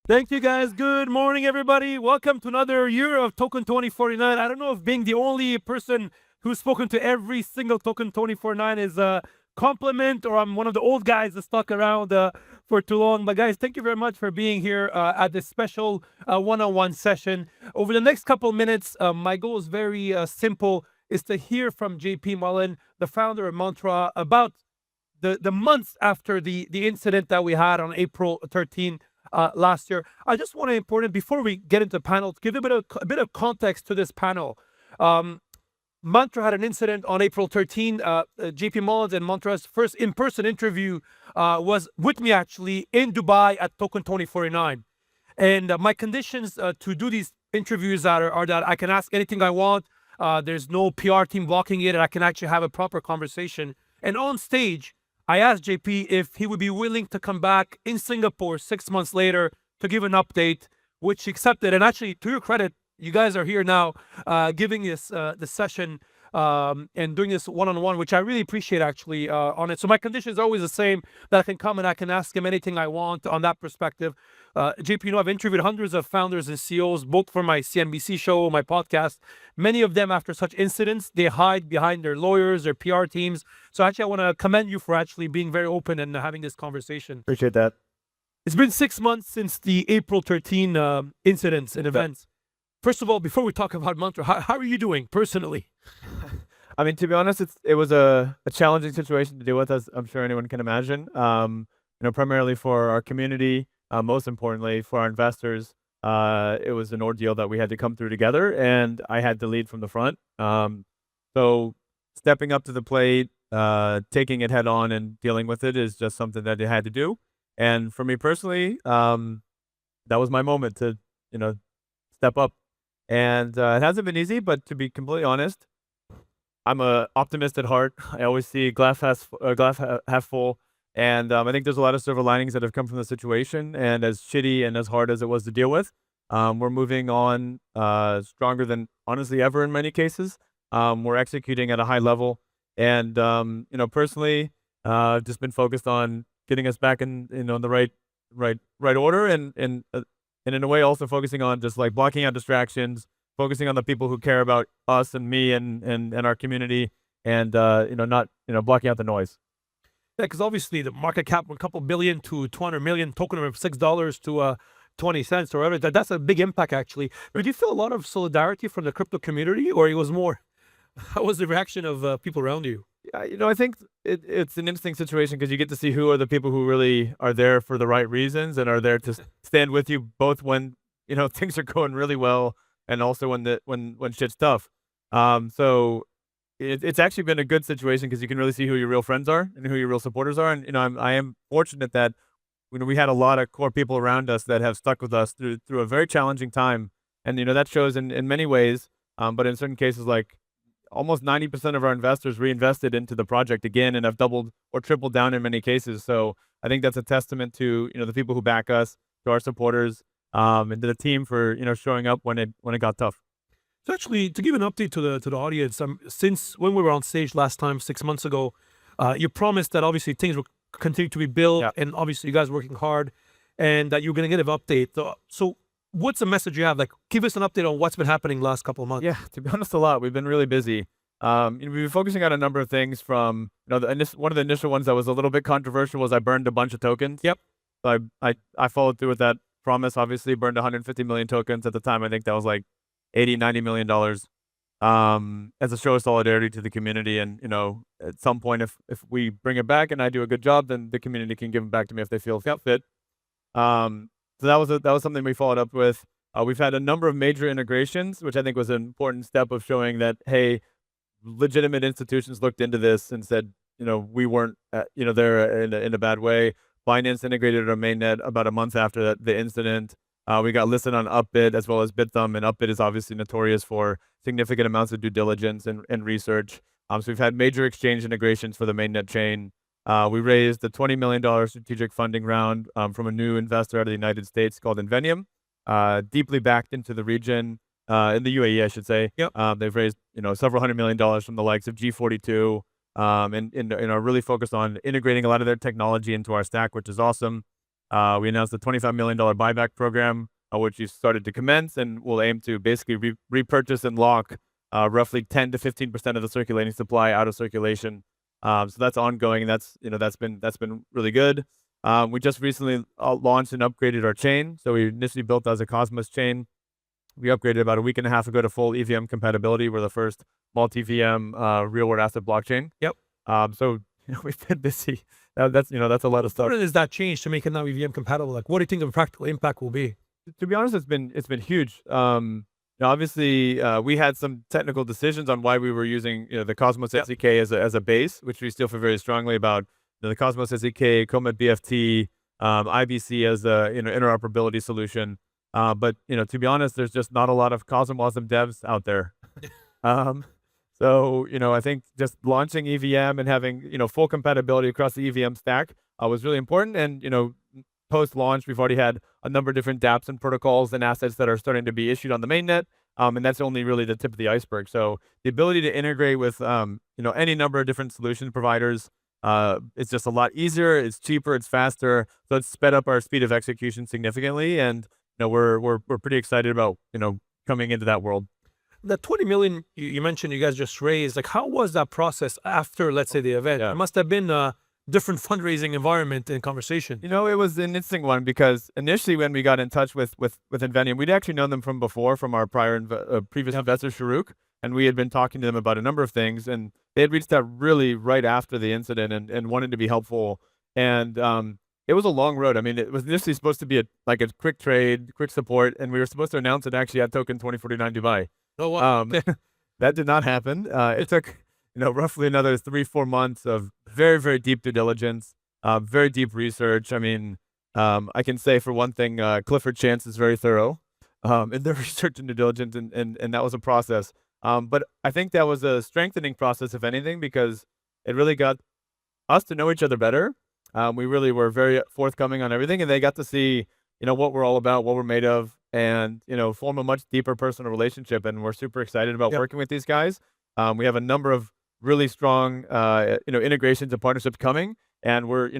Thank you guys. Good morning, everybody. Welcome to another year of Token 2049. I don't know if being the only person who's spoken to every single Token 2049 is a compliment or I'm one of the old guys that stuck around for too long. But guys, thank you very much for being here at this special one-on-one session. Over the next couple minutes, my goal is very simple, is to hear from JP Mullin, the founder of Mantra, about the months after the incident that we had on April 13th last year. I just want to important before we get into the panel to give a bit of context to this panel. Mantra had an incident on April 13. JP Mullins and Mantra's first in-person interview was with me actually in Dubai at Token 2049. And my conditions to do these interviews are that I can ask anything I want. There's no PR team blocking it, and I can actually have a proper conversation. And on stage, I asked JP if he would be willing to come back in Singapore 6 months later to give an update, which he accepted. And actually, to your credit, you guys are here now giving this the session and doing this one-on-one, which I really appreciate actually on it. So my condition is always the same, that I can come and I can ask him anything I want on that perspective. JP, you know, I've interviewed hundreds of founders and CEOs, both for my CNBC show, my podcast. Many of them, after such incidents, they hide behind their lawyers, their PR teams. So actually, I want to commend you for actually being very open and having this conversation. Appreciate that. It's been 6 months since the April 13 incidents and events. First of all, before we talk about Mantra, how are you doing personally? I mean, to be honest, it was a challenging situation to deal with, as I'm sure anyone can imagine. You know, primarily for our community, most importantly for our investors. It was an ordeal that we had to come through together, and I had to lead from the front. So stepping up to the plate, taking it head on, and dealing with it is just something that I had to do. And for me personally, that was my moment to, step up. And it hasn't been easy, but to be completely honest, I'm a optimist at heart. I always see glass half full, and I think there's a lot of silver linings that have come from the situation. And as shitty and as hard as it was to deal with, we're moving on stronger than honestly ever in many cases. We're executing at a high level, and personally, just been focused on getting us back in the right order, and in a way also focusing on just like blocking out distractions, focusing on the people who care about us and me and our community, and not blocking out the noise. Yeah, because obviously the market cap from a couple billion to 200 million, token of $6 to 20 cents or whatever. That's a big impact actually. But do you feel a lot of solidarity from the crypto community, or it was more? How was the reaction of people around you? I think it's an interesting situation because you get to see who are the people who really are there for the right reasons and are there to stand with you both when things are going really well and also when shit's tough. So it's actually been a good situation because you can really see who your real friends are and who your real supporters are. And I am fortunate that we had a lot of core people around us that have stuck with us through a very challenging time, and that shows in many ways. But in certain cases, like almost 90% of our investors reinvested into the project again and have doubled or tripled down in many cases. So I think that's a testament to the people who back us, to our supporters, and to the team for showing up when it got tough. So actually, to give an update to the audience, since when we were on stage last time 6 months ago, you promised that obviously things will continue to be built, and obviously you guys working hard, and that you're going to get an update. So what's the message you have? Like, give us an update on what's been happening last couple of months. Yeah, to be honest, a lot. We've been really busy. We've been focusing on a number of things. From one of the initial ones that was a little bit controversial was I burned a bunch of tokens. Yep. So I followed through with that promise. Obviously, burned 150 million tokens at the time. I think that was like $80-90 million. As a show of solidarity to the community, and at some point, if we bring it back and I do a good job, then the community can give them back to me if they feel fit. So that was something we followed up with. We've had a number of major integrations, which I think was an important step of showing that, hey, legitimate institutions looked into this and said, we weren't, there in a bad way. Binance integrated our mainnet about a month after the incident. We got listed on Upbit as well as BitThumb, and Upbit is obviously notorious for significant amounts of due diligence and research. So we've had major exchange integrations for the mainnet chain. We raised a $20 million strategic funding round from a new investor out of the United States called Invenium, deeply backed into the region, in the UAE, I should say. Yep. They've raised several $100 million from the likes of G42, and are really focused on integrating a lot of their technology into our stack, which is awesome. We announced a $25 million buyback program, which you started to commence, and we'll aim to basically repurchase and lock roughly 10 to 15% of the circulating supply out of circulation. So that's ongoing, and that's been really good. We just recently launched and upgraded our chain. So we initially built as a Cosmos chain. We upgraded about a week and a half ago to full EVM compatibility. We're the first multi-VM real-world asset blockchain. Yep. So we've been busy. That's a lot of stuff. What is that change to make it now EVM compatible? Like, what do you think the practical impact will be? To be honest, it's been huge. Obviously, we had some technical decisions on why we were using the Cosmos SDK as a base, which we still feel very strongly about. The Cosmos SDK, Comet BFT, IBC as a interoperability solution. But to be honest, there's just not a lot of Cosmosm devs out there. So I think just launching EVM and having full compatibility across the EVM stack was really important. And post-launch, we've already had a number of different dApps and protocols and assets that are starting to be issued on the mainnet. And that's only really the tip of the iceberg. So the ability to integrate with any number of different solution providers, it's just a lot easier, it's cheaper, it's faster. So it's sped up our speed of execution significantly. And we're pretty excited about coming into that world. The 20 million you mentioned you guys just raised, like, how was that process after, let's say, the event? Yeah. It must have been a different fundraising environment and conversation. It was an interesting one because initially when we got in touch with Invenium, we'd actually known them from before, from our previous investor, Sharuk, and we had been talking to them about a number of things, and they had reached out really right after the incident and wanted to be helpful. And it was a long road. I mean, it was initially supposed to be a quick trade, quick support, and we were supposed to announce it actually at TOKEN2049 Dubai. Oh, wow. That did not happen. It took roughly another 3-4 months of very, very deep due diligence, very deep research. I mean, I can say for one thing, Clifford Chance is very thorough in their research and due diligence, and that was a process. But I think that was a strengthening process, if anything, because it really got us to know each other better. We really were very forthcoming on everything, and they got to see, what we're all about, what we're made of, and, form a much deeper personal relationship. And we're super excited about working with these guys. We have a number of really strong, integrations and partnerships coming. And we're,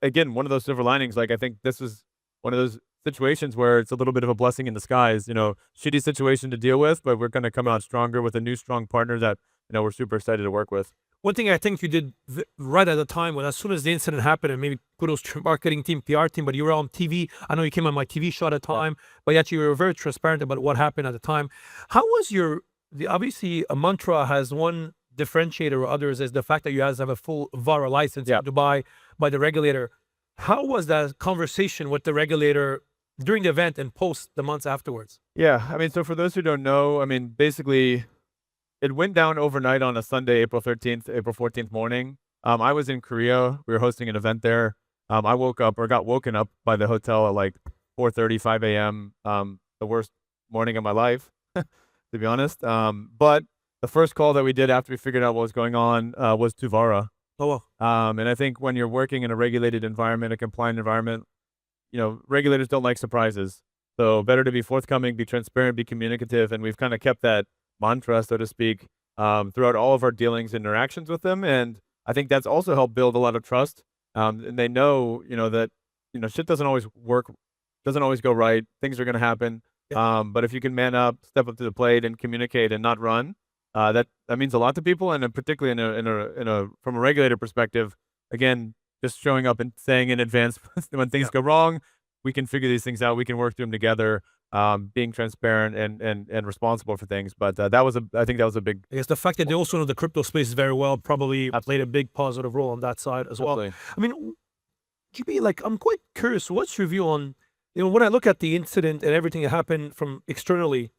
again, one of those silver linings. Like, I think this is one of those situations where it's a little bit of a blessing in disguise, shitty situation to deal with, but we're going to come out stronger with a new strong partner that, we're super excited to work with. One thing I think you did right at the time, when as soon as the incident happened, and maybe kudos to your marketing team, PR team, but you were on TV. I know you came on my TV show at the time, but yet you were very transparent about what happened at the time. How was obviously a mantra has one differentiator or others is the fact that you guys have a full VARA license in Dubai by the regulator. How was that conversation with the regulator during the event and post the months afterwards? Yeah, I mean, so for those who don't know, I mean, basically, it went down overnight on a Sunday, April 13th, April 14th morning. I was in Korea. We were hosting an event there. I got woken up by the hotel at like 4:30, 5 a.m. The worst morning of my life, to be honest. But the first call that we did after we figured out what was going on was to VARA. Oh, wow. And I think when you're working in a regulated environment, a compliant environment, regulators don't like surprises. So better to be forthcoming, be transparent, be communicative. And we've kind of kept that mantra, so to speak, throughout all of our dealings and interactions with them. And I think that's also helped build a lot of trust. And they know, that, shit doesn't always work, doesn't always go right. Things are going to happen. But if you can man up, step up to the plate and communicate and not run, that means a lot to people. And particularly from a regulator perspective, again, just showing up and saying in advance when things go wrong, we can figure these things out. We can work through them together. Being transparent and responsible for things. But I think that was a big. I guess the fact that they also know the crypto space very well probably played a big positive role on that side as well. I mean, GB, I'm quite curious, what's your view on, when I look at the incident and everything that happened from externally,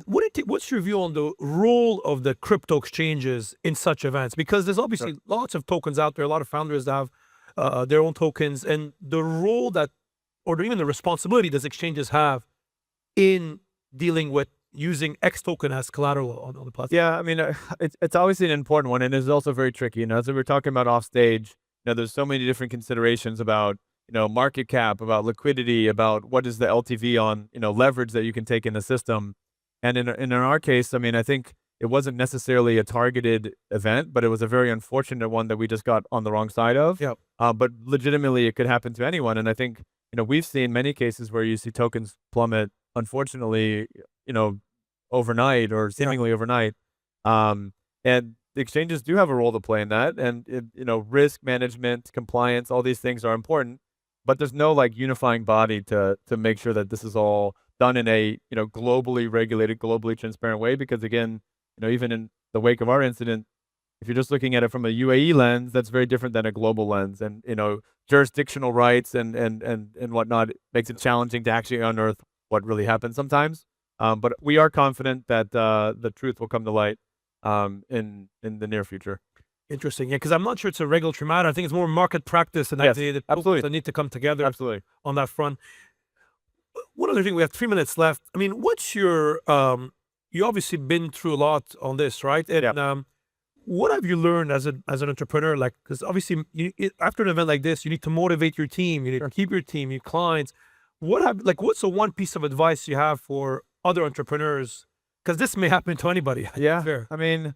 what's your view on the role of the crypto exchanges in such events? Because there's obviously lots of tokens out there, a lot of founders that have their own tokens, and the role that, or even the responsibility does exchanges have in dealing with using X token as collateral on the platform? Yeah, I mean, it's obviously an important one, and it's also very tricky. As we were talking about off stage, there's so many different considerations about, market cap, about liquidity, about what is the LTV on, leverage that you can take in the system. And in our case, I mean, I think, it wasn't necessarily a targeted event, but it was a very unfortunate one that we just got on the wrong side of. Yep. But legitimately, it could happen to anyone. And I think, we've seen many cases where you see tokens plummet, unfortunately, overnight or seemingly overnight. And the exchanges do have a role to play in that. And, risk management, compliance, all these things are important. But there's no like unifying body to make sure that this is all done in a, globally regulated, globally transparent way. Because again, even in the wake of our incident, if you're just looking at it from a UAE lens, that's very different than a global lens. And, jurisdictional rights and whatnot makes it challenging to actually unearth what really happened sometimes. But we are confident that the truth will come to light in the near future. Interesting. Yeah, because I'm not sure it's a regulatory matter. I think it's more market practice and actually the absolutely. that need to come together Absolutely. on that front. One other thing, we have 3 minutes left. I mean, what's your you obviously been through a lot on this, right? And what have you learned as an entrepreneur? Like, because obviously after an event like this, you need to motivate your team, you need to keep your team, your clients. What's the one piece of advice you have for other entrepreneurs? Because this may happen to anybody. Yeah. Fair. I mean,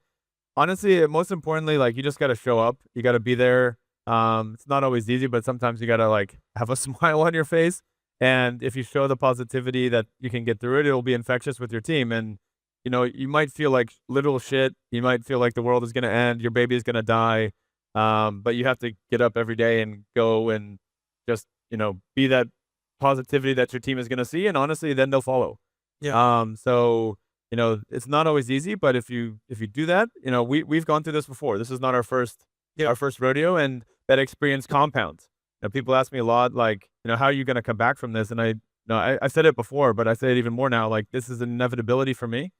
honestly, most importantly, like you just got to show up. You got to be there. It's not always easy, but sometimes you got to like have a smile on your face. And if you show the positivity that you can get through it, it'll be infectious with your team. And, you might feel like literal shit. You might feel like the world is going to end. Your baby is going to die. But you have to get up every day and go and just, be that positivity that your team is going to see. And honestly, then they'll follow. Yeah. So, it's not always easy, but if you do that, we've gone through this before. This is not our first rodeo, and that experience compounds. People ask me a lot, like, how are you going to come back from this? And I said it before, but I say it even more now. Like, this is an inevitability for me.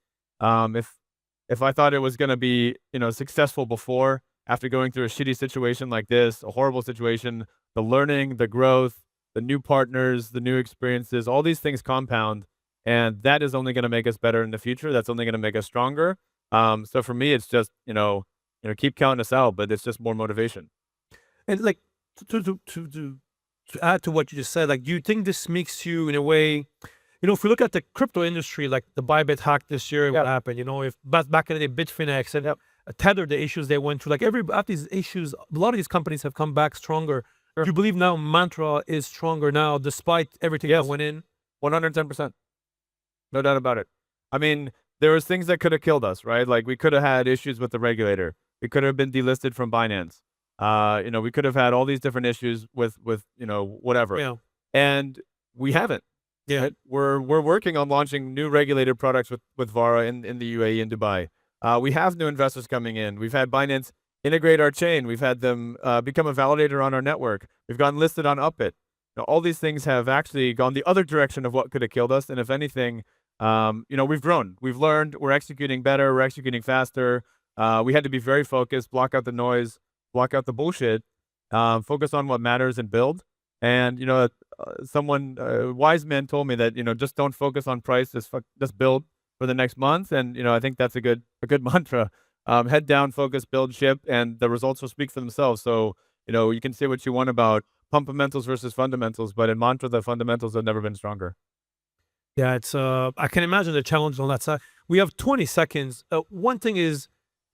If I thought it was going to be, successful before, after going through a shitty situation like this, a horrible situation, the learning, the growth, the new partners, the new experiences, all these things compound. And that is only going to make us better in the future. That's only going to make us stronger. So for me, it's just, keep counting us out, but it's just more motivation. And like to add to what you just said, like, do you think this makes you in a way, if we look at the crypto industry, like the Bybit hack this year, what happened, if back in the day, Bitfinex and Tether, the issues they went through, like after these issues, a lot of these companies have come back stronger. Sure. Do you believe now Mantra is stronger now, despite everything that went in? 110%. No doubt about it. I mean, there was things that could have killed us, right? Like we could have had issues with the regulator. We could have been delisted from Binance. We could have had all these different issues with whatever. Yeah. And we haven't. Yeah. Right? We're working on launching new regulated products with Vara in the UAE and Dubai. We have new investors coming in. We've had Binance integrate our chain. We've had them become a validator on our network. We've gotten listed on Upbit. All these things have actually gone the other direction of what could have killed us. And if anything, we've grown. We've learned. We're executing better. We're executing faster. We had to be very focused, block out the noise, block out the bullshit, focus on what matters and build. And, someone, wise man told me that, just don't focus on price, just build for the next month. And, I think that's a good mantra. Head down, focus, build, ship, and the results will speak for themselves. So, you can say what you want about fundamentals versus fundamentals, but in Mantra, the fundamentals have never been stronger. Yeah, it's I can imagine the challenge on that side. We have 20 seconds. One thing is,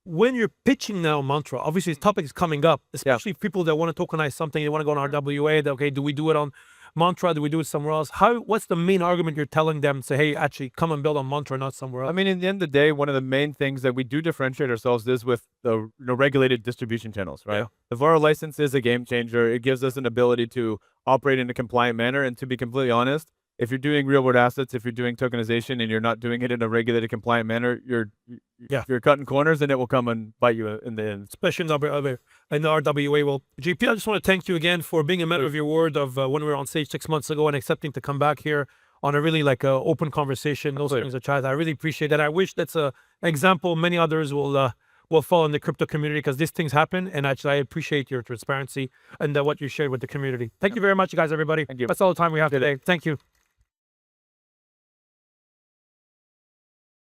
when you're pitching now Mantra, obviously this topic is coming up, especially people that want to tokenize something, they want to go on RWA, okay, do we do it on Mantra? Do we do it somewhere else? What's the main argument you're telling them to say, hey, actually come and build on Mantra, not somewhere else? I mean, in the end of the day, one of the main things that we do differentiate ourselves is with the regulated distribution channels, right? Yeah. The Vara license is a game changer. It gives us an ability to operate in a compliant manner. And to be completely honest, if you're doing real world assets, if you're doing tokenization and you're not doing it in a regulated, compliant manner, you're cutting corners and it will come and bite you in the end. Especially in the RWA. Well, JP, I just want to thank you again for being a man of your word of when we were on stage 6 months ago and accepting to come back here on a really open conversation. Those things are chat. I really appreciate that. I wish that's an example many others will follow in the crypto community, because these things happen. And actually, I appreciate your transparency and what you shared with the community. Thank you very much, guys, everybody. Thank you. That's all the time we have today. Thank you.